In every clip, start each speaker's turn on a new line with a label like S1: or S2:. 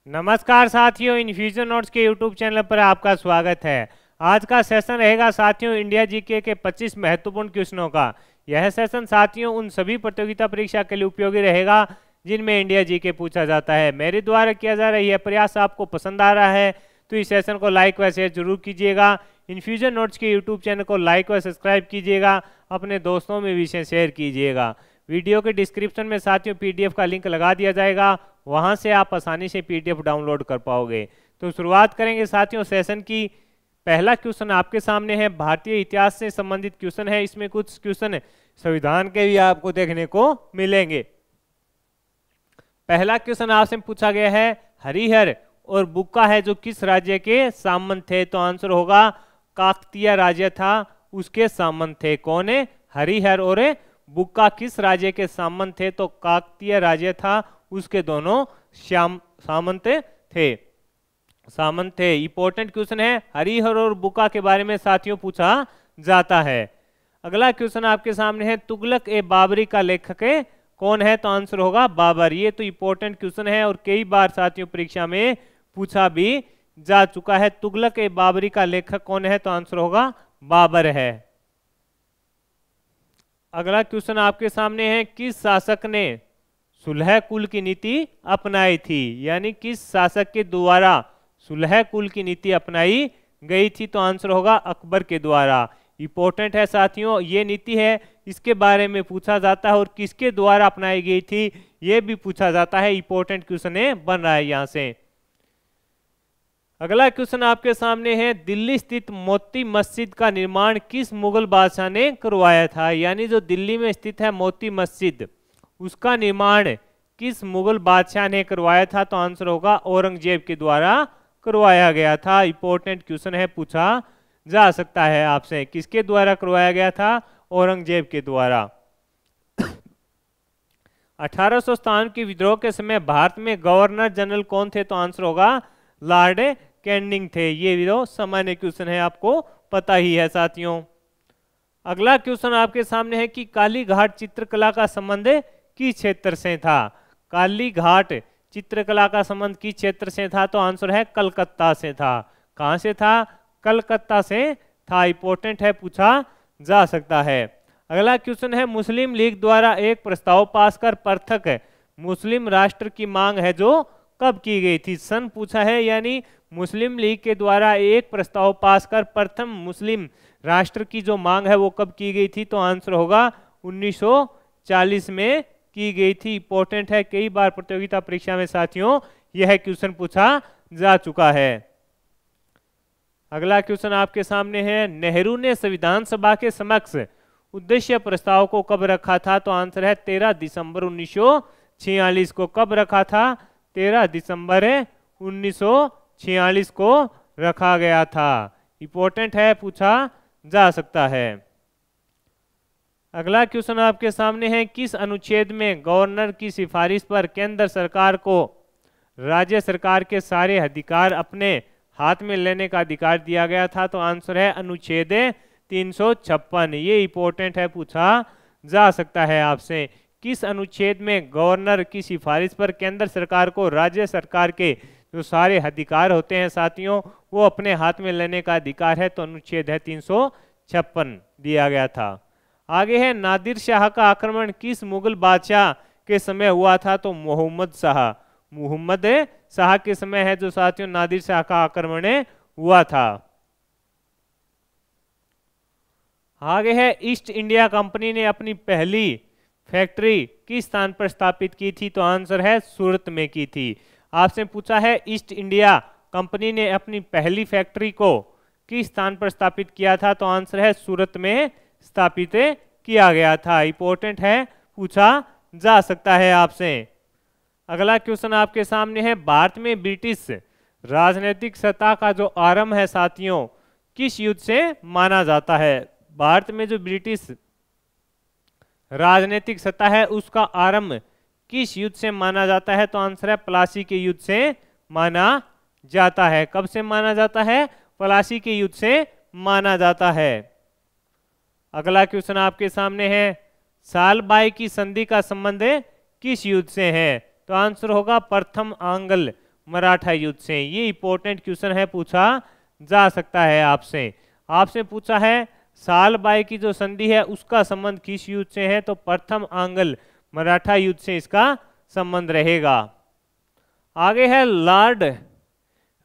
S1: नमस्कार साथियों, infusion notes के यूट्यूब चैनल पर आपका स्वागत है। आज का सेशन रहेगा साथियों इंडिया जीके के 25 महत्वपूर्ण क्वेश्चनों का। यह सेशन साथियों उन सभी प्रतियोगिता परीक्षा के लिए उपयोगी रहेगा जिनमें इंडिया जीके पूछा जाता है। मेरे द्वारा किया जा रहा यह प्रयास आपको पसंद आ रहा है तो इस सेशन को लाइक व शेयर जरूर कीजिएगा। इन्फ्यूजन नोट्स के यूट्यूब चैनल को लाइक व सब्सक्राइब कीजिएगा, अपने दोस्तों में भी इसे शेयर कीजिएगा। वीडियो के डिस्क्रिप्शन में साथियों पीडीएफ का लिंक लगा दिया जाएगा, वहां से आप आसानी से पीडीएफ डाउनलोड कर पाओगे। तो शुरुआत करेंगे साथियों सेशन की। पहला क्वेश्चन आपके सामने है, भारतीय इतिहास से संबंधित क्वेश्चन है। इसमें कुछ क्वेश्चन संविधान के भी आपको देखने को मिलेंगे। पहला क्वेश्चन आपसे पूछा गया है, हरिहर और बुक्का है जो किस राज्य के सामंत थे? तो आंसर होगा काकतीय राज्य था, उसके सामंत थे। कौन है? हरिहर और बुक्का किस राज्य के सामंत थे? तो काकतीय राज्य था, उसके दोनों सामंत थे। इंपॉर्टेंट क्वेश्चन है, हरिहर और बुक्का के बारे में साथियों पूछा जाता है। अगला क्वेश्चन आपके सामने है, तुगलक ए बाबरी का लेखक कौन है? तो आंसर होगा बाबर। ये तो इंपॉर्टेंट क्वेश्चन है और कई बार साथियों परीक्षा में पूछा भी जा चुका है। तुगलक ए बाबरी का लेखक कौन है? तो आंसर होगा बाबर है। अगला क्वेश्चन आपके सामने है, किस शासक ने सुलह कुल की नीति अपनाई थी? यानी किस शासक के द्वारा सुलह कुल की नीति अपनाई गई थी? तो आंसर होगा अकबर के द्वारा। इंपॉर्टेंट है साथियों, ये नीति है, इसके बारे में पूछा जाता है और किसके द्वारा अपनाई गई थी ये भी पूछा जाता है। इंपॉर्टेंट क्वेश्चन बन रहा है यहां से। अगला क्वेश्चन आपके सामने है, दिल्ली स्थित मोती मस्जिद का निर्माण किस मुगल बादशाह ने करवाया था? यानी जो दिल्ली में स्थित है मोती मस्जिद, उसका निर्माण किस मुगल बादशाह ने करवाया था? तो आंसर होगा औरंगजेब के द्वारा करवाया गया था। इंपॉर्टेंट क्वेश्चन है, पूछा जा सकता है आपसे, किसके द्वारा करवाया गया था? औरंगजेब के द्वारा। 1857 के विद्रोह के समय भारत में गवर्नर जनरल कौन थे? तो आंसर होगा लॉर्ड कैनिंग थे। ये विद्रोह सामान्य क्वेश्चन है, आपको पता ही है साथियों। अगला क्वेश्चन आपके सामने है कि काली घाट चित्रकला का संबंध किस क्षेत्र से था? काली घाट चित्रकला का संबंध किस क्षेत्र से था? तो आंसर है कलकत्ता से था। कहां से था? कलकत्ता से था। इंपॉर्टेंट है, पूछा जा सकता है। अगला क्वेश्चन है, मुस्लिम लीग द्वारा एक प्रस्ताव पास कर पृथक मुस्लिम राष्ट्र की मांग है जो कब की गई थी? सन पूछा है, यानी मुस्लिम लीग के द्वारा एक प्रस्ताव पास कर प्रथम मुस्लिम राष्ट्र की जो मांग है वो कब की गई थी? तो आंसर होगा 1940 में की गई थी। इंपॉर्टेंट है, कई बार प्रतियोगिता परीक्षा में साथियों यह क्वेश्चन पूछा जा चुका है। अगला क्वेश्चन आपके सामने है, नेहरू ने संविधान सभा के समक्ष उद्देश्य प्रस्ताव को कब रखा था? तो आंसर है 13 दिसंबर 1946 को। कब रखा था? 13 दिसंबर 1946 को रखा गया था। इंपॉर्टेंट है, पूछा जा सकता है। अगला क्वेश्चन आपके सामने है, किस अनुच्छेद में गवर्नर की सिफारिश पर केंद्र सरकार को राज्य सरकार के सारे अधिकार अपने हाथ में लेने का अधिकार दिया गया था? तो आंसर है अनुच्छेद 356। ये इंपॉर्टेंट है, पूछा जा सकता है आपसे। किस अनुच्छेद में गवर्नर की सिफारिश पर केंद्र सरकार को राज्य सरकार के जो सारे अधिकार होते हैं साथियों वो अपने हाथ में लेने का अधिकार है? तो अनुच्छेद है 356 दिया गया था। आगे है, नादिर शाह का आक्रमण किस मुगल बादशाह के समय हुआ था? तो मोहम्मद शाह के समय है जो साथियों नादिर शाह का आक्रमण हुआ था। आगे है, ईस्ट इंडिया कंपनी ने अपनी पहली फैक्ट्री किस स्थान पर स्थापित की थी? तो आंसर है सूरत में की थी। आपसे पूछा है, ईस्ट इंडिया कंपनी ने अपनी पहली फैक्ट्री को किस स्थान पर स्थापित किया था? तो आंसर है सूरत में स्थापित किया गया था। इंपॉर्टेंट है, पूछा जा सकता है आपसे। अगला क्वेश्चन आपके सामने है, भारत में ब्रिटिश राजनीतिक सत्ता का जो आरंभ है साथियों किस युद्ध से माना जाता है? भारत में जो ब्रिटिश राजनीतिक सत्ता है उसका आरंभ किस युद्ध से माना जाता है? तो आंसर है प्लासी के युद्ध से माना जाता है। कब से माना जाता है? प्लासी के युद्ध से माना जाता है। अगला क्वेश्चन आपके सामने है, सालबाई की संधि का संबंध किस युद्ध से है? तो आंसर होगा प्रथम आंग्ल मराठा युद्ध से। ये इंपॉर्टेंट क्वेश्चन है, पूछा जा सकता है आपसे। आपसे पूछा है सालबाई की जो संधि है उसका संबंध किस युद्ध से है, तो प्रथम आंग्ल मराठा युद्ध से इसका संबंध रहेगा। आगे है लॉर्ड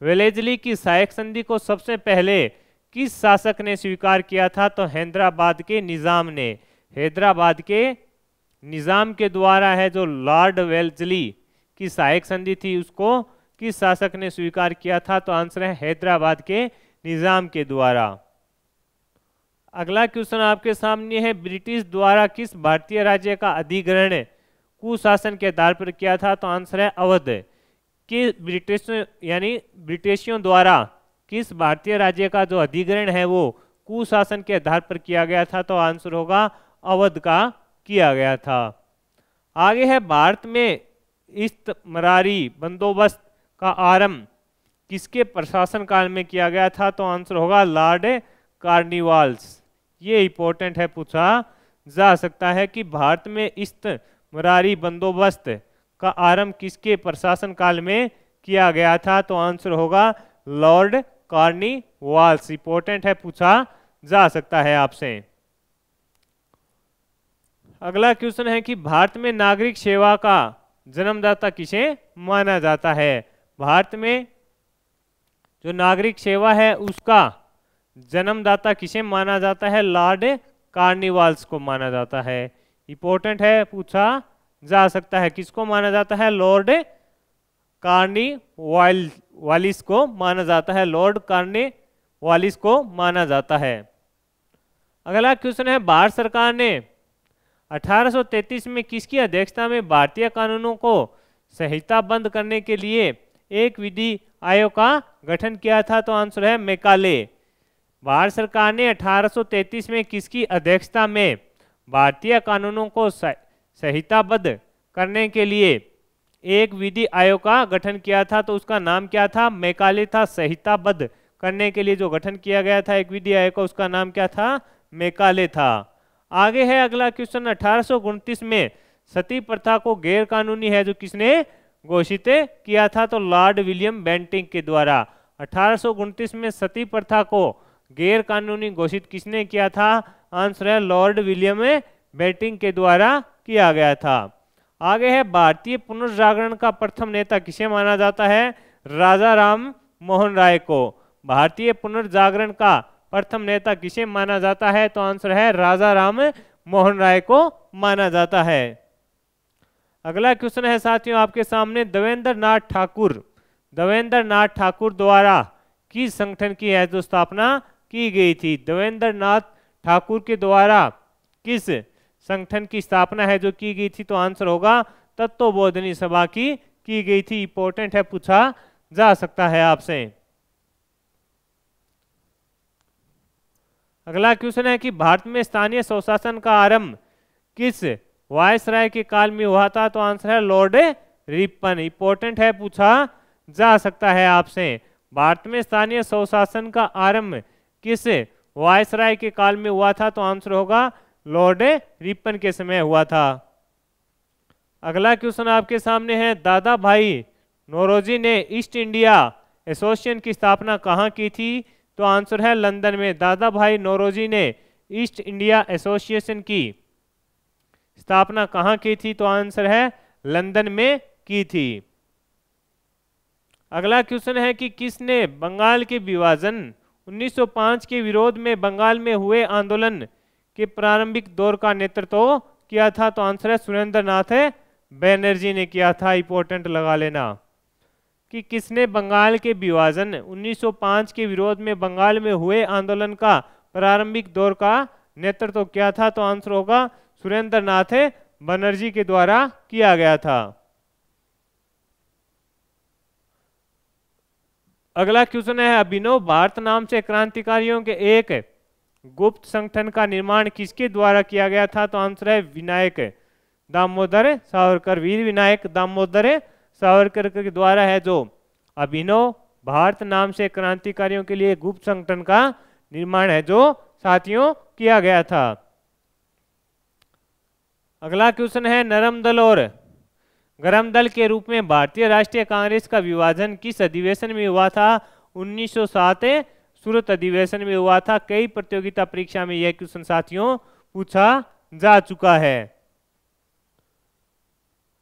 S1: वेलेस्ली की सहायक संधि को सबसे पहले किस शासक ने स्वीकार किया था, तो हैदराबाद के निजाम ने। हैदराबाद के निजाम के द्वारा है जो लॉर्ड वेलेस्ली की सहायक संधि थी उसको किस शासक ने स्वीकार किया था, तो आंसर है हैदराबाद के निजाम के द्वारा। अगला क्वेश्चन आपके सामने है ब्रिटिश द्वारा किस भारतीय राज्य का अधिग्रहण कुशासन के आधार पर किया था, तो आंसर है अवध। कि ब्रिटिश यानी ब्रिटिशियों द्वारा किस भारतीय राज्य का जो अधिग्रहण है वो कुशासन के आधार पर किया गया था, तो आंसर होगा अवध का किया गया था। आगे है भारत में इस्तमरारी बंदोबस्त का आरंभ किसके प्रशासन काल में किया गया था, तो आंसर होगा लॉर्ड कार्निवाल्स। ये इंपॉर्टेंट है, पूछा जा सकता है कि भारत में इस्तमरारी बंदोबस्त का आरंभ किसके प्रशासन काल में किया गया था, तो आंसर होगा लॉर्ड कार्निवाल्स। इंपॉर्टेंट है, पूछा जा सकता है आपसे। अगला क्वेश्चन है कि भारत में नागरिक सेवा का जन्मदाता किसे माना जाता है। भारत में जो नागरिक सेवा है उसका जन्मदाता किसे माना जाता है, लॉर्ड कार्निवाल्स को माना जाता है। इंपॉर्टेंट है, पूछा जा सकता है, किसको माना जाता है, लॉर्ड कार्निवालिस को माना जाता है, लॉर्ड कार्निवालिस को माना जाता है। अगला क्वेश्चन है भारत सरकार ने 1833 में किसकी अध्यक्षता में भारतीय कानूनों को संहिताबद्ध करने के लिए एक विधि आयोग का गठन किया था, तो आंसर है मैकाले। भारत सरकार ने 1833 में किसकी अध्यक्षता में भारतीय कानूनों को संहिताबद्ध करने के लिए एक विधि आयोग का गठन किया था, तो उसका नाम क्या था, मैकाले था। संहिताबद्ध करने के लिए जो गठन किया गया था एक विधि आयोग का, उसका नाम क्या था, मैकाले था। आगे है अगला क्वेश्चन 1829 में सती प्रथा को गैर कानूनी है जो किसने घोषित किया था, तो लॉर्ड विलियम बेंटिंग के द्वारा। 1829 में सती प्रथा को गैर कानूनी घोषित किसने किया था, आंसर है लॉर्ड विलियम बेंटिंग के द्वारा किया गया था। आगे है भारतीय पुनर्जागरण का प्रथम नेता किसे माना जाता है, राजा राम मोहन राय को। भारतीय पुनर्जागरण का प्रथम नेता किसे माना जाता है, तो आंसर है राजा राम मोहन राय को माना जाता है। अगला क्वेश्चन है साथियों आपके सामने देवेंद्र नाथ ठाकुर। देवेंद्र नाथ ठाकुर द्वारा किस संगठन की है जो स्थापना की गई थी, देवेंद्र नाथ ठाकुर के द्वारा किस संगठन की स्थापना है जो की गई थी, तो आंसर होगा तत्वबोधिनी सभा की गई थी। इंपॉर्टेंट है, पूछा जा सकता है आपसे। अगला क्वेश्चन है कि भारत में स्थानीय स्वशासन का आरंभ किस वायसराय के काल में हुआ था, तो आंसर है लॉर्ड रिपन। इंपॉर्टेंट है, पूछा जा सकता है आपसे। भारत में स्थानीय स्वशासन का आरंभ किस वायसराय के काल में हुआ था, तो आंसर होगा लॉर्ड रिपन के समय हुआ था। अगला क्वेश्चन आपके सामने है दादा भाई नौरोजी ने ईस्ट इंडिया एसोसिएशन की स्थापना कहाँ की थी, तो आंसर है लंदन में। दादा भाई नौरोजी ने ईस्ट इंडिया एसोसिएशन की स्थापना कहाँ की थी, तो आंसर है लंदन में की थी। अगला क्वेश्चन है कि किसने बंगाल के विभाजन 1905 के विरोध में बंगाल में हुए आंदोलन के प्रारंभिक दौर का नेतृत्व किया था, तो आंसर है सुरेंद्र नाथ बनर्जी ने किया था। इंपॉर्टेंट लगा लेना कि किसने बंगाल के विभाजन 1905 के विरोध में बंगाल में हुए आंदोलन का प्रारंभिक दौर का नेतृत्व किया था, तो आंसर होगा सुरेंद्र नाथ बनर्जी के द्वारा किया गया था। अगला क्वेश्चन है अभिनव भारत नाम से क्रांतिकारियों के एक गुप्त संगठन का निर्माण किसके द्वारा किया गया था, तो आंसर है विनायक दामोदर सावरकर। वीर विनायक दामोदर सावरकर के द्वारा है जो अभिनव भारत नाम से क्रांतिकारियों के लिए गुप्त संगठन का निर्माण है जो साथियों किया गया था। अगला क्वेश्चन है नरम दल और गर्म दल के रूप में भारतीय राष्ट्रीय कांग्रेस का विभाजन किस अधिवेशन में हुआ था? 1907 सूरत अधिवेशन में हुआ था। कई प्रतियोगिता परीक्षा में यह क्वेश्चन साथियों पूछा जा चुका है।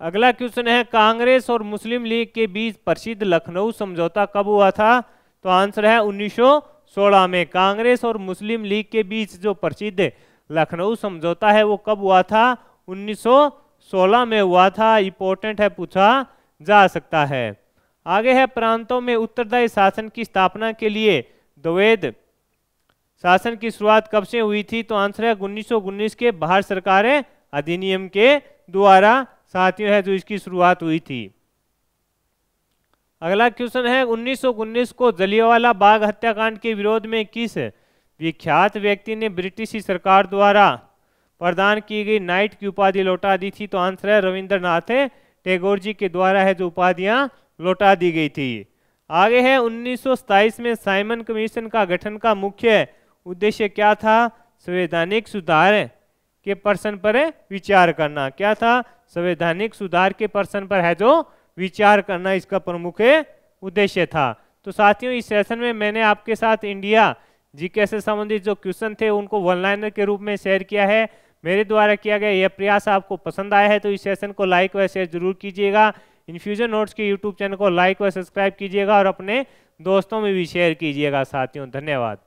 S1: अगला क्वेश्चन है, कांग्रेस और मुस्लिम लीग के बीच प्रसिद्ध लखनऊ समझौता कब हुआ था? तो आंसर है 1916 में। कांग्रेस और मुस्लिम लीग के बीच जो प्रसिद्ध लखनऊ समझौता है वो कब हुआ था? 1916 में हुआ था। इंपॉर्टेंट है, पूछा जा सकता है। आगे है, प्रांतों में उत्तरदायी शासन की स्थापना के लिए द्वैध शासन की शुरुआत कब से हुई थी? तो आंसर है 1919 के भारत सरकार अधिनियम के द्वारा साथियों है जो इसकी शुरुआत हुई थी। अगला क्वेश्चन है, 1919 को जलियांवाला बाग हत्याकांड के विरोध में किस विख्यात व्यक्ति ने ब्रिटिश सरकार द्वारा प्रदान की गई नाइट की उपाधि लौटा दी थी? तो आंसर है रविंद्रनाथ टैगोर जी के द्वारा है जो उपाधियां लौटा दी गई थी। आगे है, 1927 में साइमन कमीशन का गठन का मुख्य उद्देश्य क्या था? संवैधानिक सुधार के प्रश्न पर विचार करना। क्या था? संवैधानिक सुधार के प्रश्न पर है जो विचार करना इसका प्रमुख उद्देश्य था। तो साथियों, इस सेशन में मैंने आपके साथ इंडिया जीके से संबंधित जो क्वेश्चन थे उनको वन लाइनर के रूप में शेयर किया है। मेरे द्वारा किया गया यह प्रयास आपको पसंद आया है तो इस सेशन को लाइक व शेयर जरूर कीजिएगा। इन्फ्यूजन नोट्स के यूट्यूब चैनल को लाइक व सब्सक्राइब कीजिएगा और अपने दोस्तों में भी शेयर कीजिएगा साथियों। धन्यवाद।